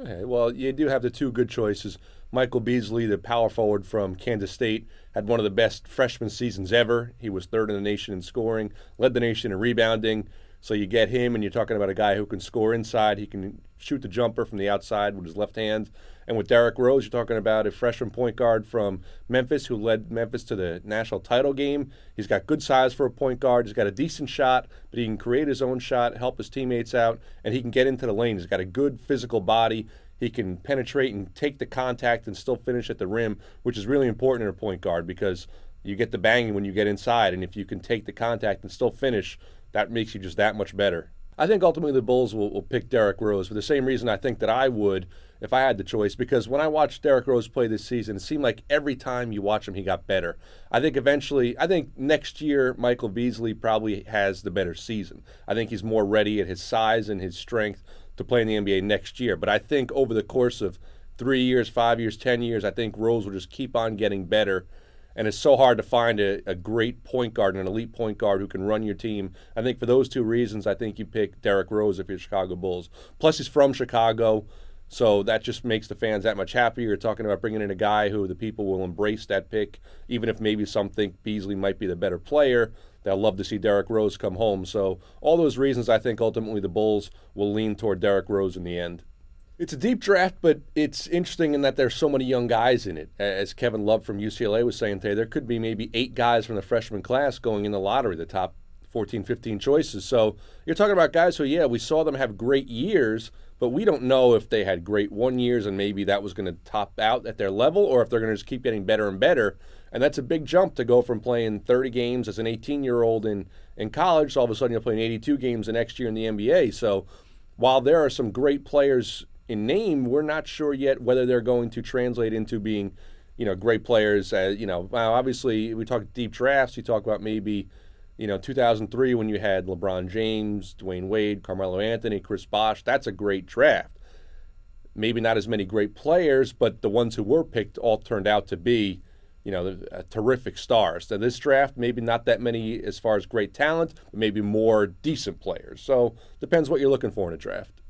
Okay, well, you do have the two good choices. Michael Beasley, the power forward from Kansas State, had one of the best freshman seasons ever. He was third in the nation in scoring, led the nation in rebounding. So you get him, and you're talking about a guy who can score inside. He can shoot the jumper from the outside with his left hand. And with Derrick Rose, you're talking about a freshman point guard from Memphis who led Memphis to the national title game. He's got good size for a point guard. He's got a decent shot, but he can create his own shot, help his teammates out, and he can get into the lane. He's got a good physical body. He can penetrate and take the contact and still finish at the rim, which is really important in a point guard because you get the banging when you get inside, and if you can take the contact and still finish, that makes you just that much better. I think ultimately the Bulls will pick Derrick Rose for the same reason I think that I would if I had the choice, because when I watched Derrick Rose play this season, it seemed like every time you watch him, he got better. I think next year, Michael Beasley probably has the better season. I think he's more ready at his size and his strength to play in the NBA next year. But I think over the course of 3 years, 5 years, 10 years, I think Rose will just keep on getting better. And it's so hard to find a great point guard, an elite point guard who can run your team. I think for those two reasons, I think you pick Derrick Rose if you're Chicago Bulls. Plus, he's from Chicago, so that just makes the fans that much happier. You're talking about bringing in a guy who the people will embrace that pick, even if maybe some think Beasley might be the better player. They'll love to see Derrick Rose come home. So all those reasons, I think ultimately the Bulls will lean toward Derrick Rose in the end. It's a deep draft, but it's interesting in that there's so many young guys in it. As Kevin Love from UCLA was saying today, there could be maybe 8 guys from the freshman class going in the lottery, the top 14, 15 choices. So you're talking about guys who, yeah, we saw them have great years, but we don't know if they had great 1 years and maybe that was going to top out at their level or if they're going to just keep getting better and better. And that's a big jump to go from playing 30 games as an 18-year-old in college to all of a sudden you're playing 82 games the next year in the NBA. So while there are some great players in name, we're not sure yet whether they're going to translate into being, great players. Obviously, we talk deep drafts. You talk about maybe, 2003 when you had LeBron James, Dwayne Wade, Carmelo Anthony, Chris Bosh. That's a great draft. Maybe not as many great players, but the ones who were picked all turned out to be, terrific stars. So this draft, maybe not that many as far as great talent, but maybe more decent players. So depends what you're looking for in a draft.